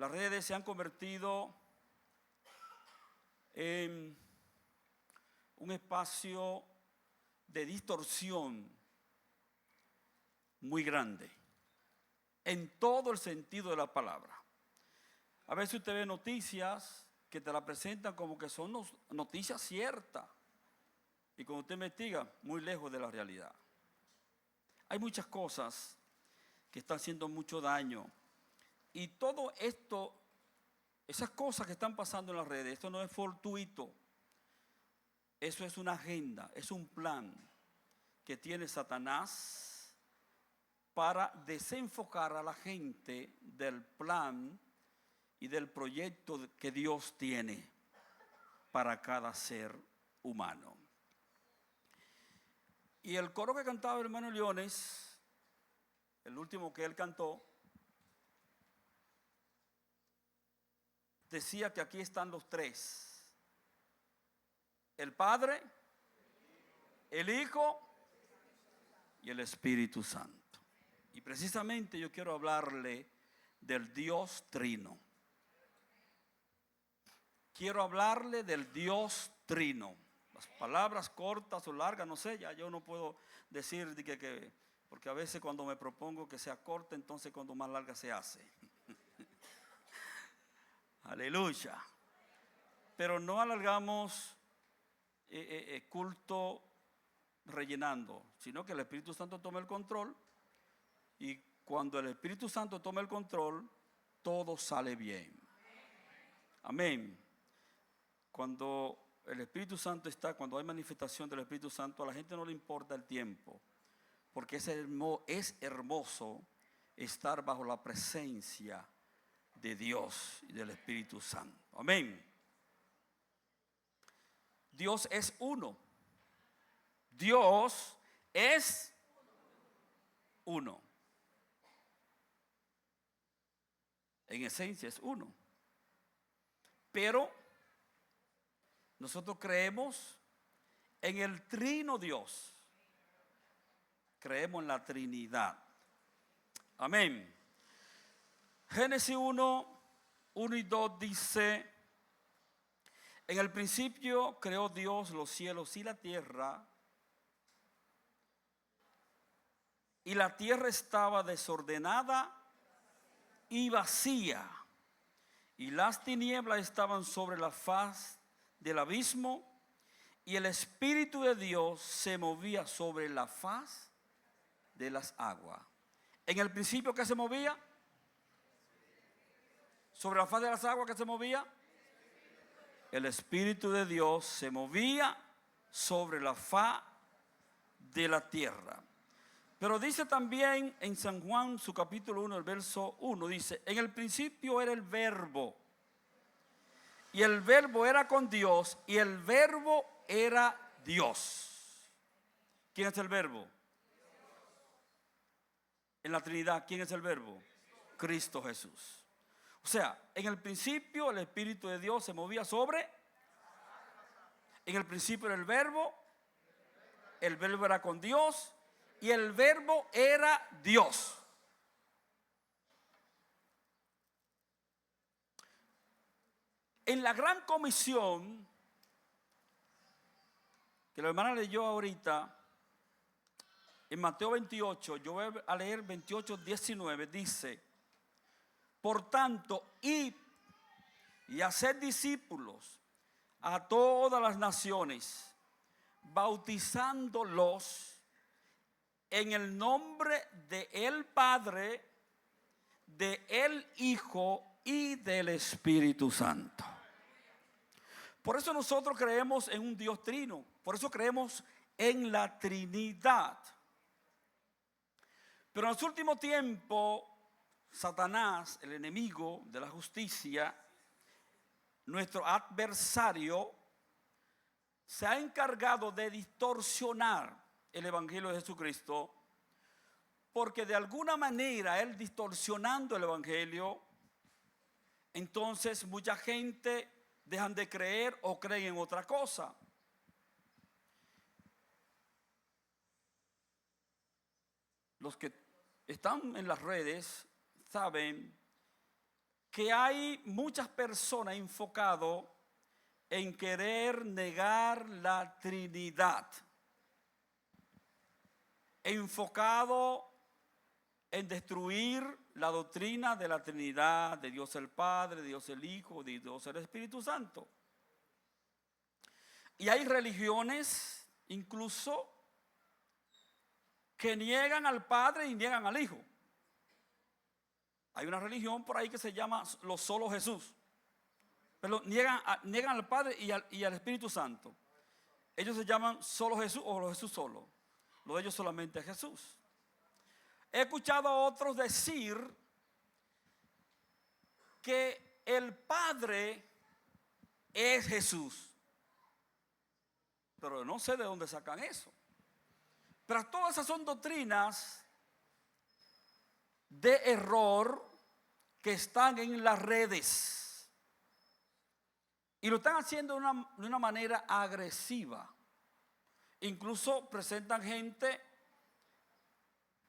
Las redes se han convertido en un espacio de distorsión muy grande, en todo el sentido de la palabra. A veces usted ve noticias que te la presentan como que son noticias ciertas, y cuando usted investiga, muy lejos de la realidad. Hay muchas cosas que están haciendo mucho daño, y todo esto, esas cosas que están pasando en las redes, esto no es fortuito. Eso es una agenda, es un plan que tiene Satanás para desenfocar a la gente del plan y del proyecto que Dios tiene para cada ser humano. Y el coro que cantaba el hermano Leones, el último que él cantó, decía que aquí están los tres: el Padre, el Hijo y el Espíritu Santo. Y precisamente yo quiero hablarle del Dios Trino. Quiero hablarle del Dios Trino. Las palabras cortas o largas, no sé, ya yo no puedo decir que porque a veces cuando me propongo que sea corta, entonces cuando más larga se hace. Aleluya. Pero no alargamos culto rellenando, sino que el Espíritu Santo tome el control, y cuando el Espíritu Santo toma el control, todo sale bien. Amén. Cuando el Espíritu Santo está, cuando hay manifestación del Espíritu Santo, a la gente no le importa el tiempo, porque es hermoso estar bajo la presencia de Dios y del Espíritu Santo. Amén. Dios es uno. Dios es uno. En esencia es uno. Pero nosotros creemos en el trino Dios. Creemos en la Trinidad. Amén. Génesis 1, 1 y 2 dice: en el principio creó Dios los cielos y la tierra, y la tierra estaba desordenada y vacía, y las tinieblas estaban sobre la faz del abismo, y el Espíritu de Dios se movía sobre la faz de las aguas. En el principio, ¿qué se movía? Sobre la faz de las aguas, ¿qué se movía? El Espíritu de Dios se movía sobre la faz de la tierra. Pero dice también en San Juan, su capítulo 1, el verso 1, dice: en el principio era el Verbo, y el Verbo era con Dios, y el Verbo era Dios. ¿Quién es el Verbo? En la Trinidad, ¿quién es el Verbo? Cristo Jesús. O sea, en el principio el Espíritu de Dios se movía sobre. En el principio era el Verbo era con Dios, y el Verbo era Dios. En la gran comisión que la hermana leyó ahorita, en Mateo 28, yo voy a leer 28, 19, dice: por tanto, id y haced discípulos a todas las naciones, bautizándolos en el nombre de el Padre, de el Hijo y del Espíritu Santo. Por eso nosotros creemos en un Dios trino, por eso creemos en la Trinidad. Pero en los últimos tiempos, Satanás, el enemigo de la justicia, nuestro adversario, se ha encargado de distorsionar el Evangelio de Jesucristo, porque de alguna manera él, distorsionando el Evangelio, entonces mucha gente dejan de creer o creen en otra cosa. Los que están en las redes saben que hay muchas personas enfocadas en querer negar la Trinidad, enfocado en destruir la doctrina de la Trinidad, de Dios el Padre, de Dios el Hijo, de Dios el Espíritu Santo. Y hay religiones incluso que niegan al Padre y niegan al Hijo. Hay una religión por ahí que se llama los solo Jesús. Pero niegan al Padre y al Espíritu Santo. Ellos se llaman solo Jesús o Jesús solo. Lo de ellos solamente es Jesús. He escuchado a otros decir que el Padre es Jesús. Pero no sé de dónde sacan eso. Pero todas esas son doctrinas de error que están en las redes. Y lo están haciendo de una manera agresiva. Incluso presentan gente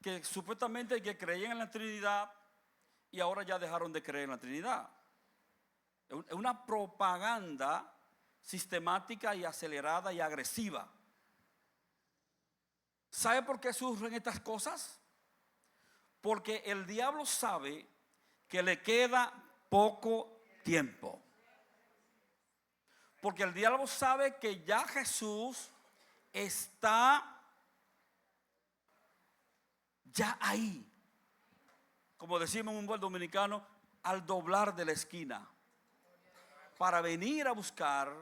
que supuestamente creían en la Trinidad y ahora ya dejaron de creer en la Trinidad. Es una propaganda sistemática y acelerada y agresiva. ¿Sabe por qué surgen estas cosas? Porque el diablo sabe que le queda poco tiempo. Porque el diablo sabe que ya Jesús está ya ahí. Como decimos en un buen dominicano, al doblar de la esquina. Para venir a buscar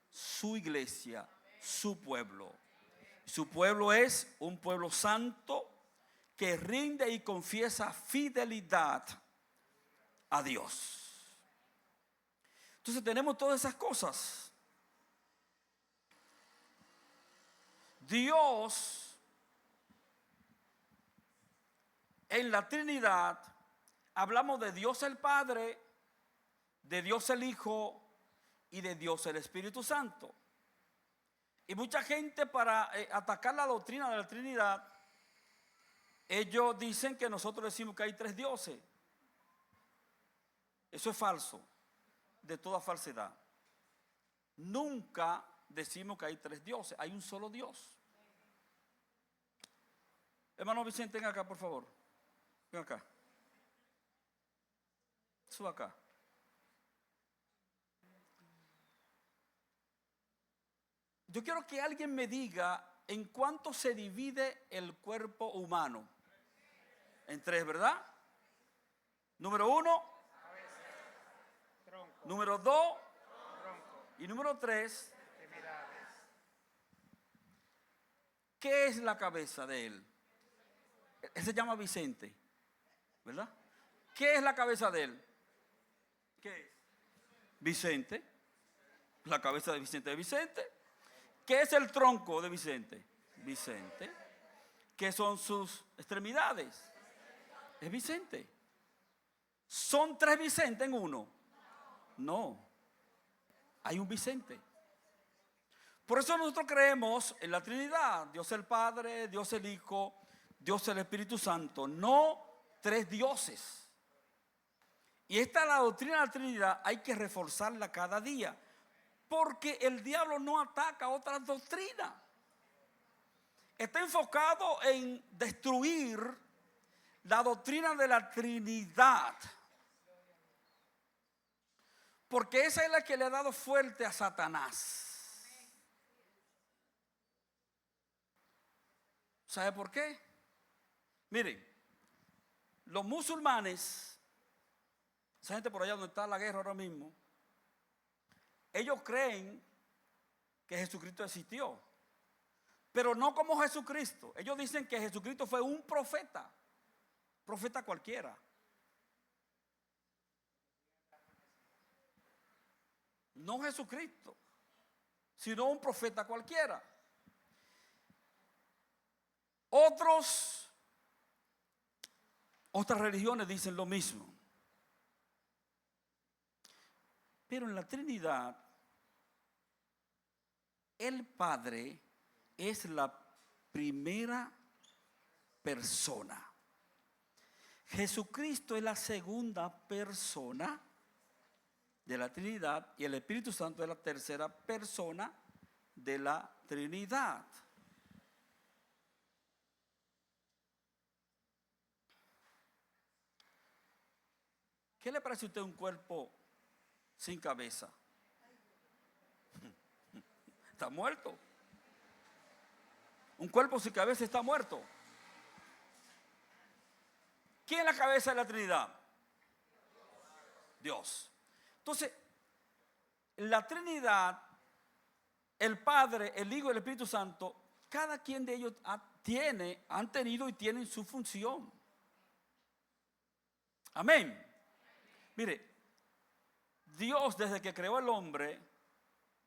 su iglesia, su pueblo. Su pueblo es un pueblo santo que rinde y confiesa fidelidad a Dios. Entonces tenemos todas esas cosas. Dios en la Trinidad, hablamos de Dios el Padre, de Dios el Hijo y de Dios el Espíritu Santo. Y mucha gente para atacar la doctrina de la Trinidad, ellos dicen que nosotros decimos que hay 3 dioses. Eso es falso, de toda falsedad. Nunca decimos que hay 3 dioses, hay un solo Dios. Hermano Vicente, ven acá por favor. Ven acá. Suba acá. Yo quiero que alguien me diga en cuánto se divide el cuerpo humano. En 3, ¿verdad? Número 1, número 2 y número 3. ¿Qué es la cabeza de él? Él se llama Vicente, ¿verdad? ¿Qué es la cabeza de él? ¿Qué es? Vicente. La cabeza de Vicente es Vicente. ¿Qué es el tronco de Vicente? Vicente. ¿Qué son sus extremidades? Es Vicente. ¿Son 3 Vicentes en uno? No. Hay un Vicente. Por eso nosotros creemos en la Trinidad. Dios el Padre, Dios el Hijo, Dios el Espíritu Santo. No 3 dioses. Y esta es la doctrina de la Trinidad. Hay que reforzarla cada día. Porque el diablo no ataca otras doctrinas. Está enfocado en destruir la doctrina de la Trinidad. Porque esa es la que le ha dado fuerte a Satanás. ¿Sabe por qué? Miren, los musulmanes, esa gente por allá donde está la guerra ahora mismo, ellos creen que Jesucristo existió, pero no como Jesucristo. Ellos dicen que Jesucristo fue un profeta cualquiera. No Jesucristo, sino un profeta cualquiera. Otras religiones dicen lo mismo. Pero en la Trinidad, el Padre es la primera persona. Jesucristo es la segunda persona de la Trinidad y el Espíritu Santo es la tercera persona de la Trinidad. ¿Qué le parece a usted un cuerpo sin cabeza? Está muerto. Un cuerpo sin cabeza está muerto. ¿Quién es la cabeza de la Trinidad? Dios. Entonces, la Trinidad, el Padre, el Hijo y el Espíritu Santo, cada quien de ellos han tenido y tienen su función. Amén. Mire, Dios desde que creó al hombre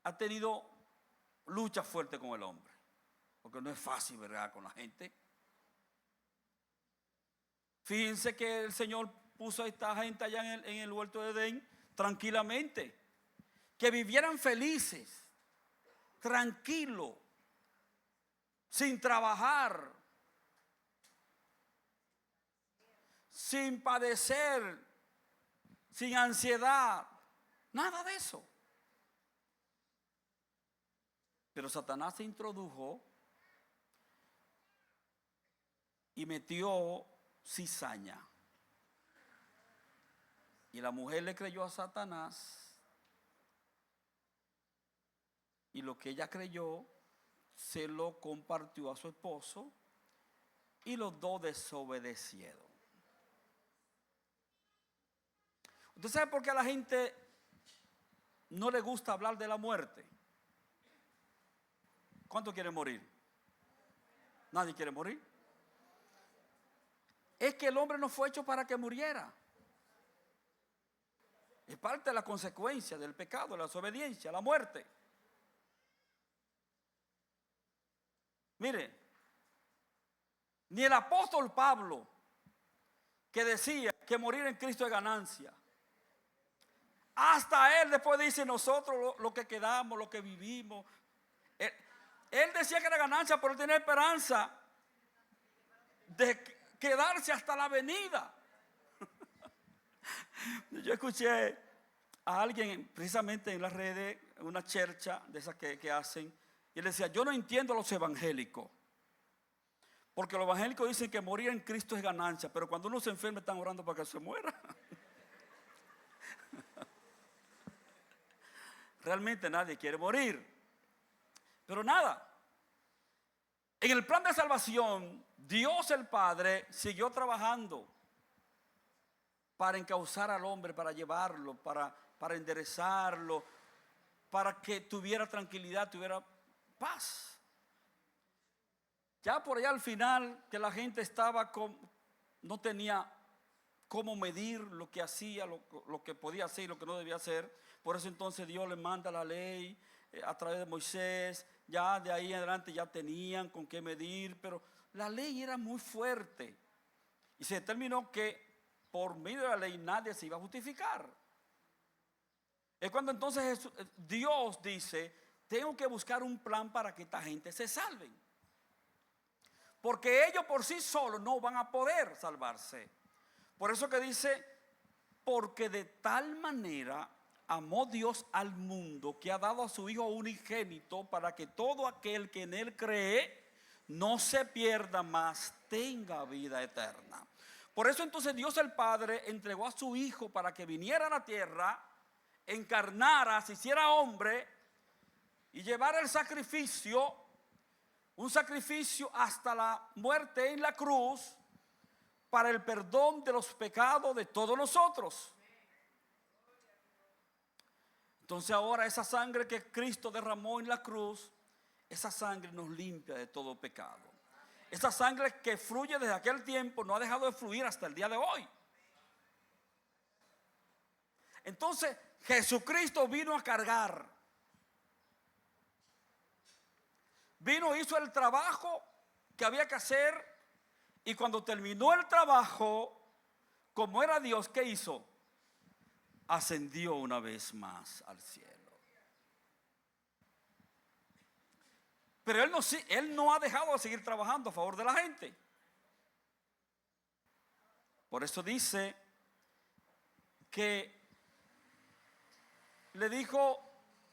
ha tenido lucha fuerte con el hombre. Porque no es fácil, ¿verdad?, con la gente. Fíjense que el Señor puso a esta gente allá en el huerto de Edén tranquilamente. Que vivieran felices, tranquilos, sin trabajar, sin padecer, sin ansiedad, nada de eso. Pero Satanás se introdujo y metió cizaña. Y la mujer le creyó a Satanás y lo que ella creyó se lo compartió a su esposo y los dos desobedecieron. ¿Usted sabe por qué a la gente no le gusta hablar de la muerte? ¿Cuántos quieren morir? ¿Nadie quiere morir? Es que el hombre no fue hecho para que muriera. Es parte de la consecuencia del pecado, de la desobediencia, la muerte. Mire, ni el apóstol Pablo, que decía que morir en Cristo es ganancia, hasta él después dice nosotros lo que quedamos, lo que vivimos. Él decía que era ganancia, pero él tenía esperanza de quedarse hasta la venida. Yo escuché a alguien precisamente en las redes, una chercha de esas que hacen, y él decía, yo no entiendo a los evangélicos, porque los evangélicos dicen que morir en Cristo es ganancia, pero cuando uno se enferma están orando para que se muera. Realmente nadie quiere morir. Pero nada, en el plan de salvación, Dios el Padre siguió trabajando para encauzar al hombre, para llevarlo, para enderezarlo, para que tuviera tranquilidad, tuviera paz. Ya por allá al final, que la gente no tenía cómo medir lo que hacía, lo que podía hacer y lo que no debía hacer. Por eso entonces Dios le manda la ley a través de Moisés. Ya de ahí en adelante ya tenían con qué medir, pero la ley era muy fuerte. Y se determinó que por medio de la ley nadie se iba a justificar. Es cuando entonces Dios dice, tengo que buscar un plan para que esta gente se salven. Porque ellos por sí solos no van a poder salvarse. Por eso que dice, porque de tal manera amó Dios al mundo que ha dado a su Hijo unigénito para que todo aquel que en Él cree no se pierda, mas tenga vida eterna. Por eso entonces Dios el Padre entregó a su Hijo para que viniera a la tierra, encarnara, se hiciera hombre y llevara el sacrificio, un sacrificio hasta la muerte en la cruz para el perdón de los pecados de todos nosotros. Entonces ahora esa sangre que Cristo derramó en la cruz, esa sangre nos limpia de todo pecado. Esa sangre que fluye desde aquel tiempo no ha dejado de fluir hasta el día de hoy. Entonces Jesucristo vino a cargar. Vino, hizo el trabajo que había que hacer, y cuando terminó el trabajo, como era Dios, ¿qué hizo? Ascendió una vez más al cielo. Pero él no ha dejado de seguir trabajando a favor de la gente. Por eso dice que le dijo,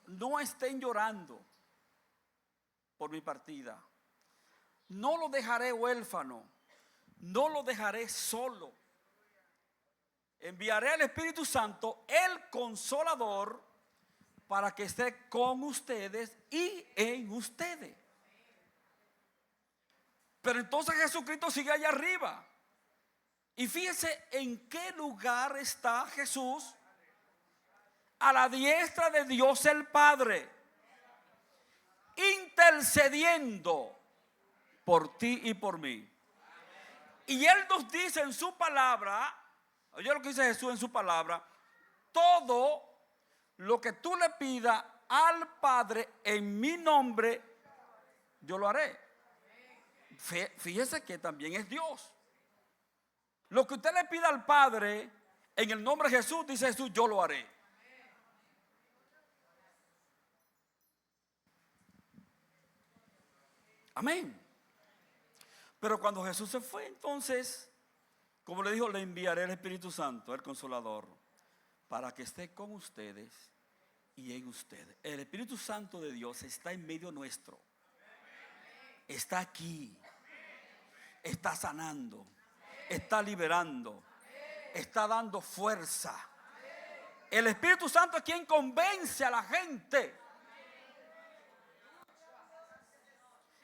no estén llorando por mi partida. No lo dejaré huérfano, no lo dejaré solo. Enviaré al Espíritu Santo, el Consolador, para que esté con ustedes y en ustedes. Pero entonces Jesucristo sigue allá arriba. Y fíjense en qué lugar está Jesús. A la diestra de Dios el Padre, intercediendo por ti y por mí. Y Él nos dice en su palabra, oye lo que dice Jesús en su palabra, todo lo que tú le pidas al Padre en mi nombre, yo lo haré. Fíjese que también es Dios. Lo que usted le pida al Padre en el nombre de Jesús, dice Jesús, yo lo haré. Amén. Pero cuando Jesús se fue, entonces, como le dijo, le enviaré el Espíritu Santo, el Consolador, para que esté con ustedes y en ustedes. El Espíritu Santo de Dios está en medio nuestro. Está aquí. Está sanando. Está liberando. Está dando fuerza. El Espíritu Santo es quien convence a la gente.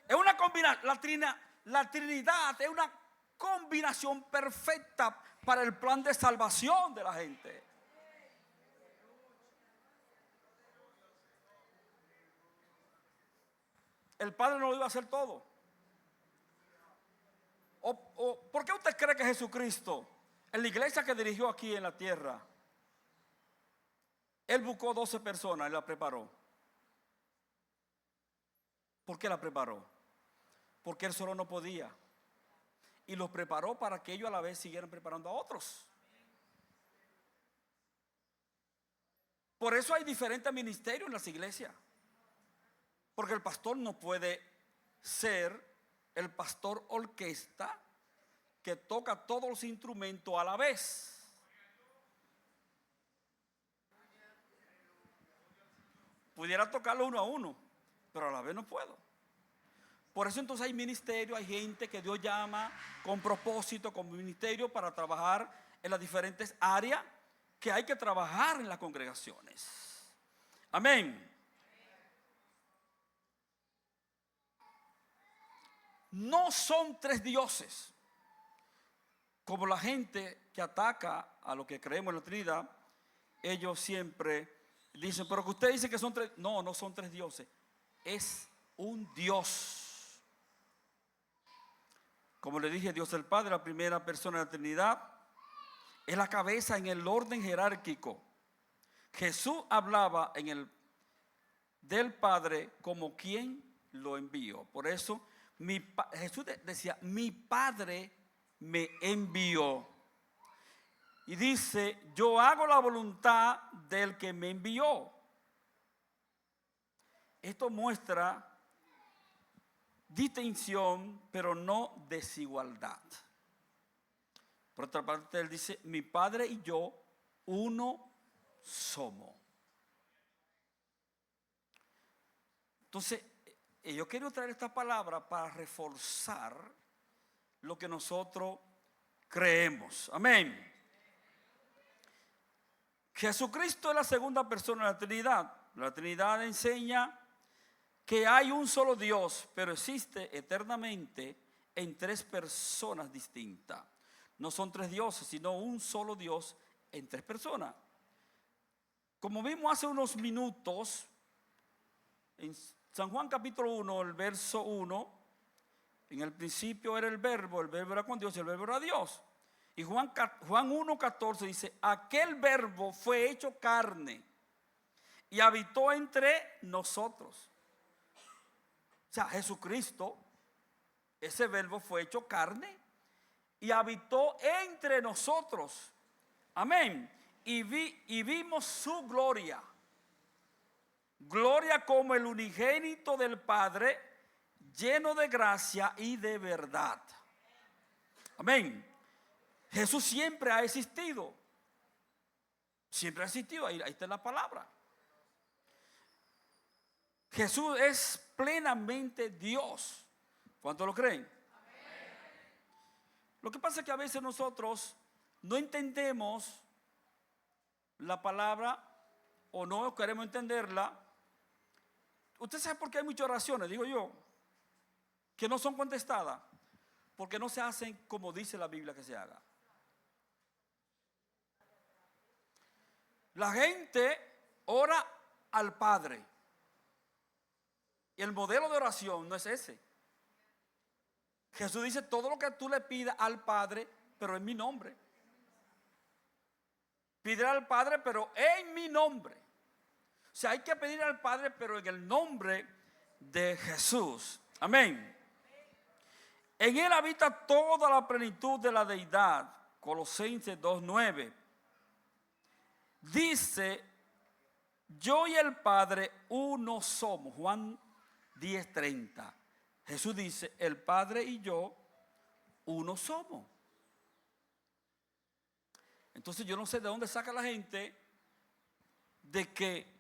Es una combinación. La Trinidad es una combinación perfecta para el plan de salvación de la gente. El Padre no lo iba a hacer todo. ¿Por qué usted cree que Jesucristo, en la iglesia que dirigió aquí en la tierra, Él buscó 12 personas y la preparó? ¿Por qué la preparó? Porque Él solo no podía. Y los preparó para que ellos a la vez siguieran preparando a otros. Por eso hay diferentes ministerios en las iglesias. Porque el pastor no puede ser el pastor orquesta que toca todos los instrumentos a la vez. Pudiera tocarlo uno a uno, pero a la vez no puedo. Por eso entonces hay ministerio, hay gente que Dios llama con propósito, con ministerio para trabajar en las diferentes áreas que hay que trabajar en las congregaciones. Amén. No son tres dioses, como la gente que ataca a lo que creemos en la Trinidad. Ellos siempre dicen, pero que usted dice que son tres. No, no son tres dioses, es un Dios. Como le dije, Dios el Padre, la primera persona de la Trinidad, es la cabeza en el orden jerárquico. Jesús hablaba del Padre como quien lo envió. Por eso Jesús decía, mi Padre me envió. Y dice, yo hago la voluntad del que me envió. Esto muestra distinción, pero no desigualdad. Por otra parte, él dice, mi Padre y yo, uno somos. Entonces, yo quiero traer esta palabra para reforzar lo que nosotros creemos. Amén. Jesucristo es la segunda persona de la Trinidad. La Trinidad enseña que hay un solo Dios, pero existe eternamente en tres personas distintas. No son tres dioses, sino un solo Dios en tres personas. Como vimos hace unos minutos, en San Juan capítulo 1, el verso 1, en el principio era el verbo era con Dios y el verbo era Dios. Y Juan 1:14 dice, aquel verbo fue hecho carne y habitó entre nosotros. O sea, Jesucristo, ese verbo fue hecho carne y habitó entre nosotros. Amén. Y vimos su gloria. Gloria como el unigénito del Padre, lleno de gracia y de verdad. Amén. Jesús siempre ha existido. Siempre ha existido, ahí está la palabra. Jesús es plenamente Dios. ¿Cuántos lo creen? Lo que pasa es que a veces nosotros no entendemos la palabra o no queremos entenderla. Usted sabe por qué hay muchas oraciones, digo yo, que no son contestadas, porque no se hacen como dice la Biblia que se haga. La gente ora al Padre y el modelo de oración no es ese. Jesús dice: todo lo que tú le pidas al Padre, pero en mi nombre. Pide al Padre, pero en mi nombre. O sea, hay que pedir al Padre, pero en el nombre de Jesús. Amén. En Él habita toda la plenitud de la deidad. Colosenses 2:9. Dice: yo y el Padre uno somos. Juan 10:30. Jesús dice: el Padre y yo uno somos. Entonces yo no sé de dónde saca la gente de que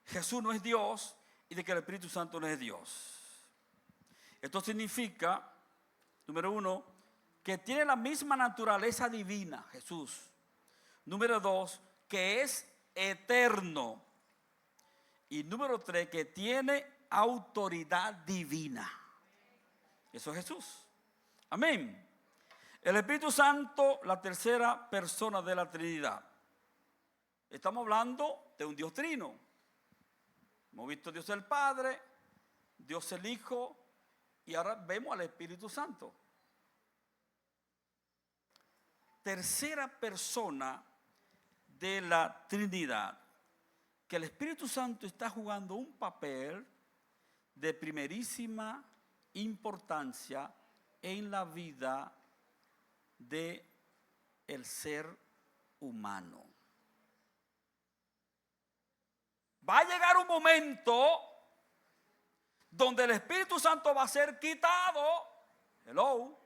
Jesús no es Dios y de que el Espíritu Santo no es Dios. Esto significa, número uno, que tiene la misma naturaleza divina, Jesús. Número dos, que es eterno. Y número tres, que tiene autoridad divina. Eso es Jesús. Amén. El Espíritu Santo, la tercera persona de la Trinidad. Estamos hablando de un Dios trino. Hemos visto Dios el Padre, Dios el Hijo, y ahora vemos al Espíritu Santo. Tercera persona de la Trinidad, que el Espíritu Santo está jugando un papel de primerísima importancia en la vida de el ser humano. Va a llegar un momento donde el Espíritu Santo va a ser quitado. Hello.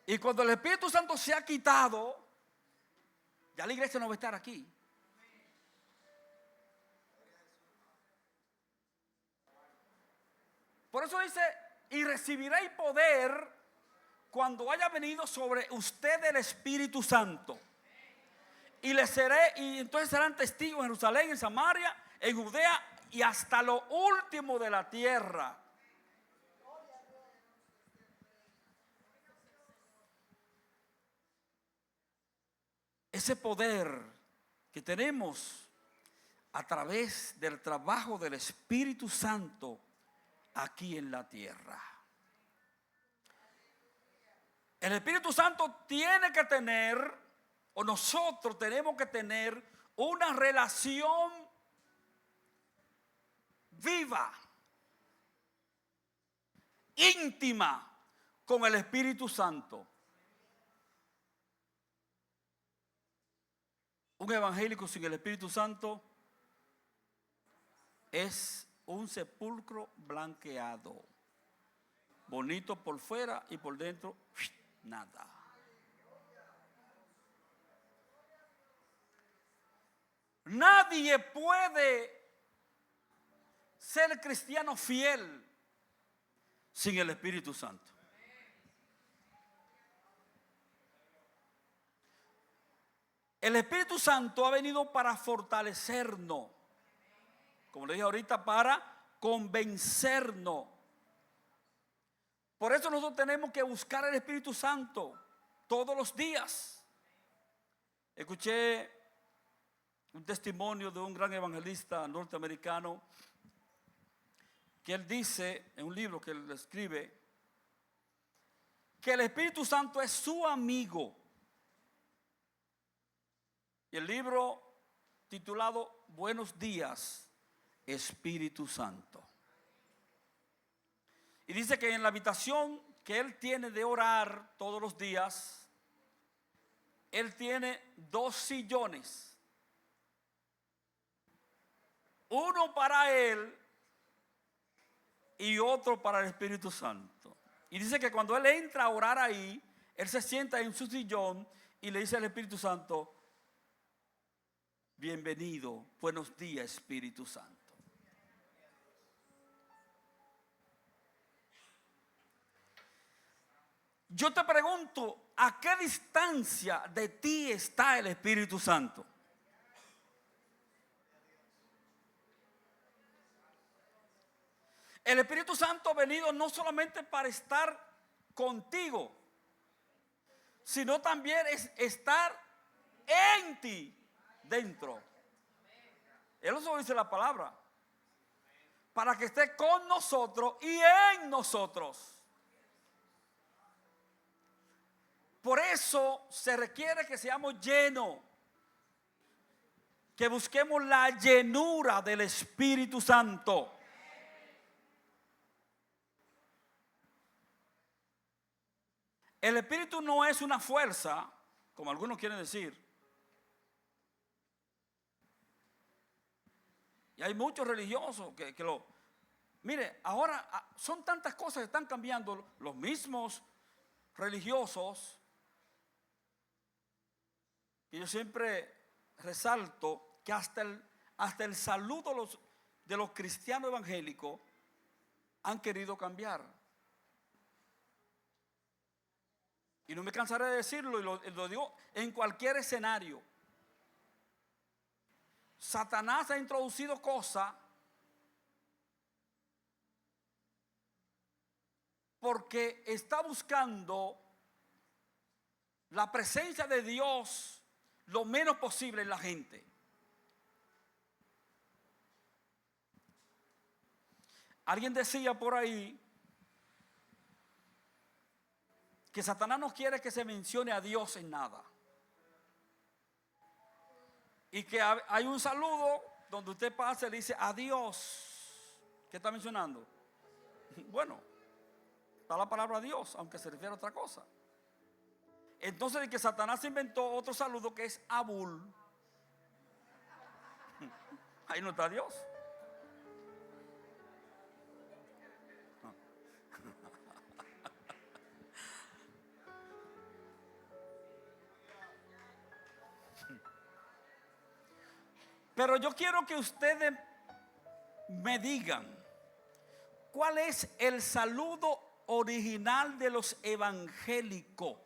Y cuando el Espíritu Santo se ha quitado, ya la iglesia no va a estar aquí. Por eso dice: y recibiréis poder cuando haya venido sobre usted el Espíritu Santo. Y entonces serán testigos en Jerusalén, en Samaria, en Judea y hasta lo último de la tierra. Ese poder que tenemos a través del trabajo del Espíritu Santo aquí en la tierra. El Espíritu Santo tiene que tener, o nosotros tenemos que tener, una relación viva, íntima con el Espíritu Santo. Un evangélico sin el Espíritu Santo es un sepulcro blanqueado, bonito por fuera y por dentro nada. Nadie puede ser cristiano fiel sin el Espíritu Santo. El Espíritu Santo ha venido para fortalecernos, como le dije ahorita, para convencernos. Por eso nosotros tenemos que buscar el Espíritu Santo todos los días. Escuché un testimonio de un gran evangelista norteamericano que él dice en un libro que él escribe que el Espíritu Santo es su amigo. Y el libro titulado Buenos días, Espíritu Santo. Y dice que en la habitación que él tiene de orar todos los días, él tiene 2 sillones. uno para Él y otro para el Espíritu Santo. Y dice que cuando Él entra a orar ahí, Él se sienta en su sillón y le dice al Espíritu Santo: bienvenido, buenos días, Espíritu Santo. Yo te pregunto, ¿a qué distancia de ti está el Espíritu Santo? El Espíritu Santo ha venido no solamente para estar contigo, sino también es estar en ti, dentro. Eso dice la palabra. Para que esté con nosotros y en nosotros. Por eso se requiere que seamos llenos, que busquemos la llenura del Espíritu Santo. El Espíritu no es una fuerza, como algunos quieren decir. Y hay muchos religiosos que lo... Mire, ahora son tantas cosas que están cambiando. Los mismos religiosos, y yo siempre resalto que hasta el saludo de los cristianos evangélicos han querido cambiar. Y no me cansaré de decirlo, y lo digo en cualquier escenario. Satanás ha introducido cosas porque está buscando la presencia de Dios lo menos posible en la gente. Alguien decía por ahí que Satanás no quiere que se mencione a Dios en nada. Y que hay un saludo donde usted pasa y le dice adiós. ¿Qué está mencionando? Bueno, está la palabra Dios, aunque se refiere a otra cosa. Entonces, de que Satanás inventó otro saludo que es Abul. Ahí no está Dios. Pero yo quiero que ustedes me digan cuál es el saludo original de los evangélicos.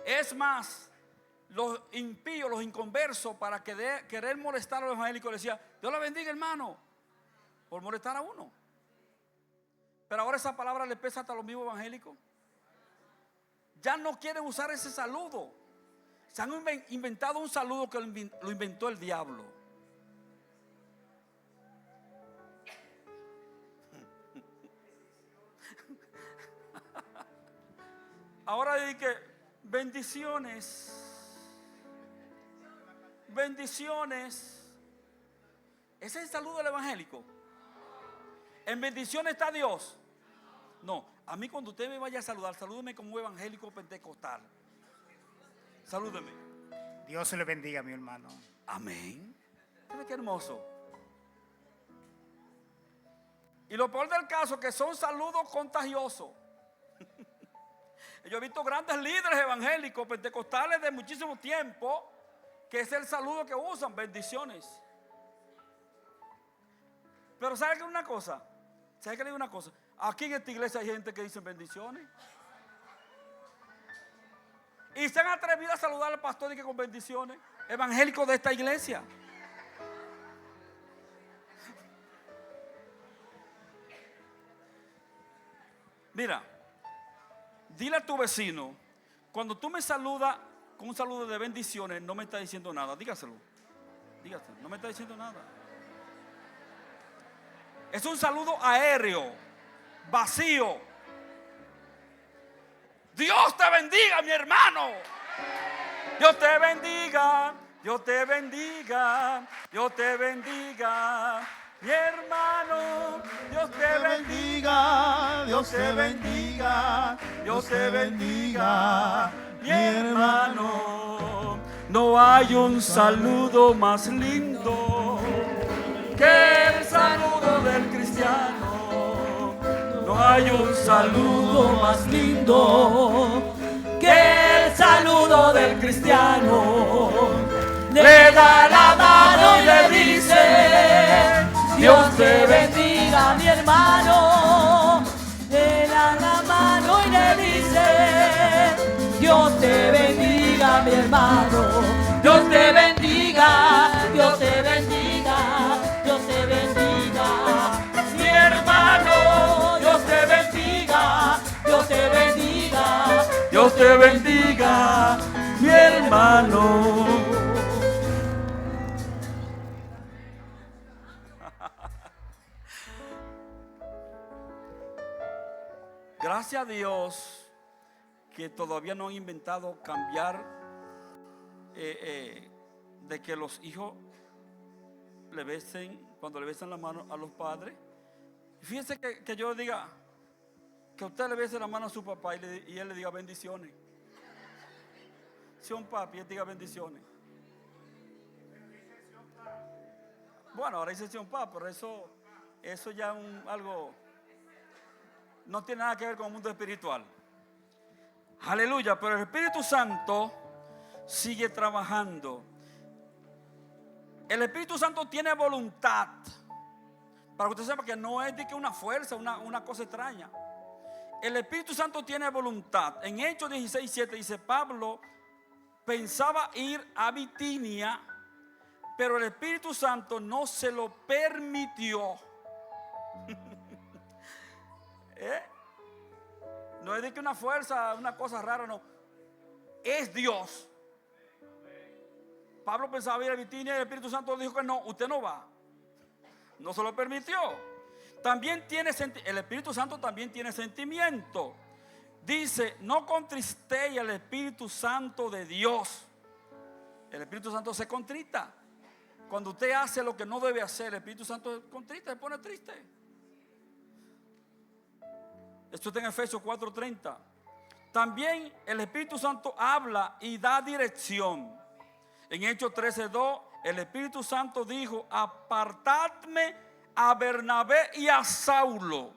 Es más, los impíos, los inconversos, para querer molestar a los evangélicos, le decían: Dios le bendiga, hermano, por molestar a uno. Pero ahora esa palabra le pesa hasta a los mismos evangélicos. Ya no quieren usar ese saludo. Se han inventado un saludo que lo inventó el diablo. Ahora dice que bendiciones. Bendiciones. Ese es el saludo del evangélico. En bendiciones está Dios. No, a mí cuando usted me vaya a saludar, salúdeme como un evangélico pentecostal. Salúdeme. Dios se le bendiga, mi hermano. Amén. ¿Sabe qué hermoso? Y lo peor del caso es que son saludos contagiosos. Yo he visto grandes líderes evangélicos pentecostales de muchísimo tiempo que es el saludo que usan: bendiciones. Pero ¿sabe qué es una cosa? ¿Sabe qué le digo una cosa? Aquí en esta iglesia hay gente que dice bendiciones. Y se han atrevido a saludar al pastor y que con bendiciones. Evangélicos de esta iglesia. Mira, dile a tu vecino: cuando tú me saludas con un saludo de bendiciones, no me está diciendo nada. Dígaselo. Dígaselo, no me está diciendo nada. Es un saludo aéreo, vacío. Dios te bendiga, mi hermano. Dios te bendiga, Dios te bendiga, Dios te bendiga, mi hermano. Dios te bendiga, Dios te bendiga, Dios te bendiga, mi hermano. No hay un saludo más lindo que el saludo del cristiano. No hay un saludo más lindo que el saludo del cristiano. Le da la mano y le dice: Dios te bendiga, mi hermano. Le da la mano y le dice: Dios te bendiga, mi hermano. Dios te bendiga, Dios te bendiga, Dios te bendiga, mi hermano. Dios te bendiga, Dios te bendiga, Dios te bendiga, mi hermano. Gracias a Dios que todavía no han inventado cambiar de que los hijos le besen, cuando le besan la mano a los padres. Fíjense que yo diga que usted le bese la mano a su papá y él le diga bendiciones. Si un papi, él diga bendiciones. Bueno, ahora dice un papi, pero eso ya es algo, no tiene nada que ver con el mundo espiritual. Aleluya, pero el Espíritu Santo sigue trabajando. El Espíritu Santo tiene voluntad. Para que usted sepa que no es de que una fuerza, una cosa extraña. El Espíritu Santo tiene voluntad. En Hechos 16:7 dice: Pablo pensaba ir a Bitinia, pero el Espíritu Santo no se lo permitió. No es de que una fuerza, una cosa rara, no. Es Dios. Pablo pensaba ir a Bitinia y el Espíritu Santo dijo que no, usted no va. No se lo permitió. También el Espíritu Santo también tiene sentimiento. Dice: no contristéis al Espíritu Santo de Dios. El Espíritu Santo se contrita. Cuando usted hace lo que no debe hacer, el Espíritu Santo se contrita, se pone triste. Esto está en Efesios 4:30. También el Espíritu Santo habla y da dirección. En Hechos 13:2, el Espíritu Santo dijo: apartadme a Bernabé y a Saulo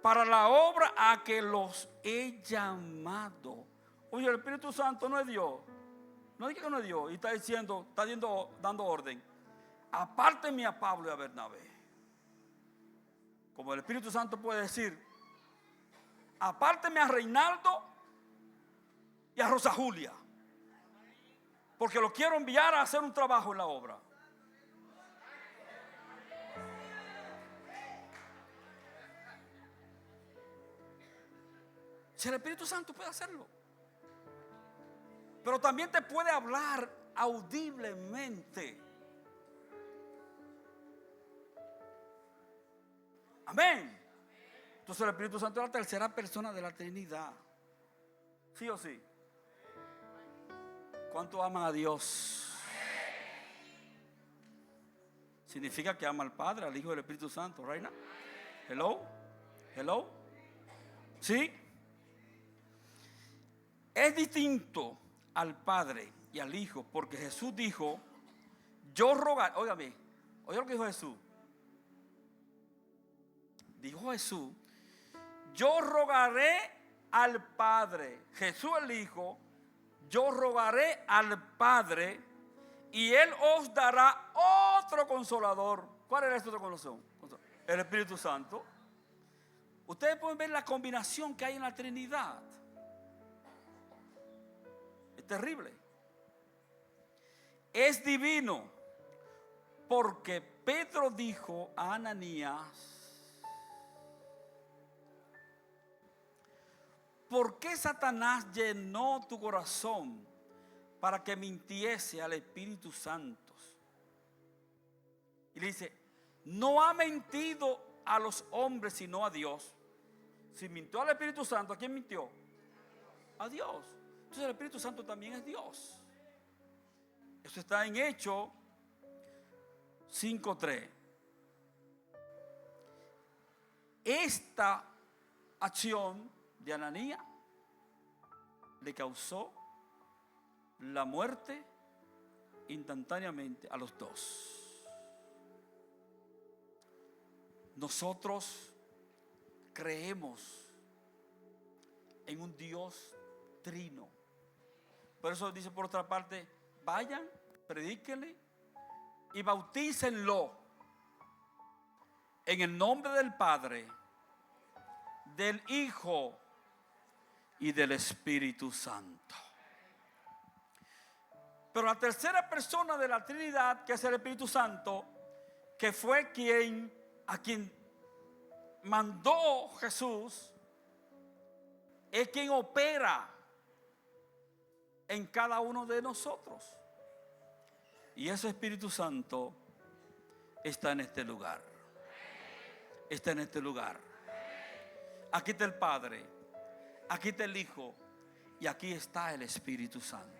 para la obra a que los he llamado. Oye, el Espíritu Santo no es Dios. No diga que no es Dios. Y está dando orden: apártenme a Pablo y a Bernabé. Como el Espíritu Santo puede decir: apárteme a Reinaldo y a Rosa Julia, porque lo quiero enviar a hacer un trabajo en la obra. Si el Espíritu Santo puede hacerlo. Pero también te puede hablar audiblemente. Amén. Entonces el Espíritu Santo es la tercera persona de la Trinidad. ¿Sí o sí? ¿Cuánto aman a Dios? Significa que ama al Padre, al Hijo y al Espíritu Santo, Reina. Hello. Hello. ¿Sí? Es distinto al Padre y al Hijo, porque Jesús dijo: yo rogaré. Óigame, oiga lo que dijo Jesús. Dijo Jesús: yo rogaré al Padre. Jesús el Hijo: yo rogaré al Padre y Él os dará otro consolador. ¿Cuál era este otro consolador? El Espíritu Santo. Ustedes pueden ver la combinación que hay en la Trinidad. Es terrible. Es divino, porque Pedro dijo a Ananías: ¿por qué Satanás llenó tu corazón para que mintiese al Espíritu Santo? Y le dice: no ha mentido a los hombres sino a Dios. Si mintió al Espíritu Santo, ¿a quién mintió? A Dios. Entonces el Espíritu Santo también es Dios. Eso está en Hechos 5:3. Esta acción de Ananías le causó la muerte instantáneamente a los dos. Nosotros creemos en un Dios trino. Por eso dice por otra parte, vayan, predíquenle y bautícenlo en el nombre del Padre, del Hijo y del Espíritu Santo. Pero la tercera persona de la Trinidad, que es el Espíritu Santo, que fue a quien mandó Jesús, es quien opera en cada uno de nosotros. Y ese Espíritu Santo está en este lugar. Está en este lugar. Aquí está el Padre, aquí está el Hijo y aquí está el Espíritu Santo.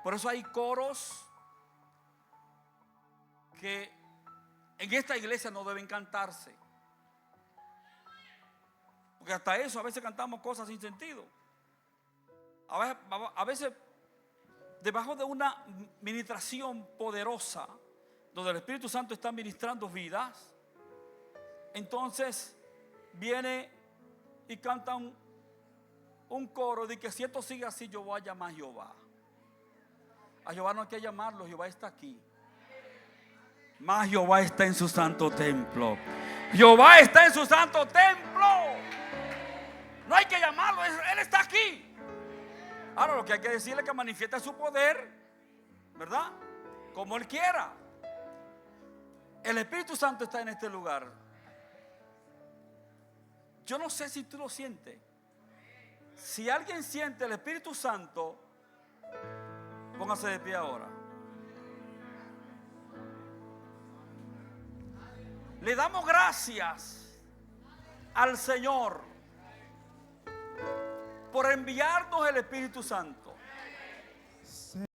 Por eso hay coros que en esta iglesia no deben cantarse, porque hasta eso a veces cantamos cosas sin sentido. A veces debajo de una ministración poderosa donde el Espíritu Santo está ministrando vidas, entonces viene y canta un coro de que si esto sigue así yo voy a llamar a Jehová. A Jehová no hay que llamarlo, Jehová está aquí. Mas Jehová está en su santo templo. Jehová está en su santo templo. No hay que llamarlo, Él está aquí. Ahora lo que hay que decirle es que manifieste su poder, ¿verdad? Como Él quiera. El Espíritu Santo está en este lugar. Yo no sé si tú lo sientes. Si alguien siente el Espíritu Santo, póngase de pie ahora. Le damos gracias al Señor por enviarnos el Espíritu Santo.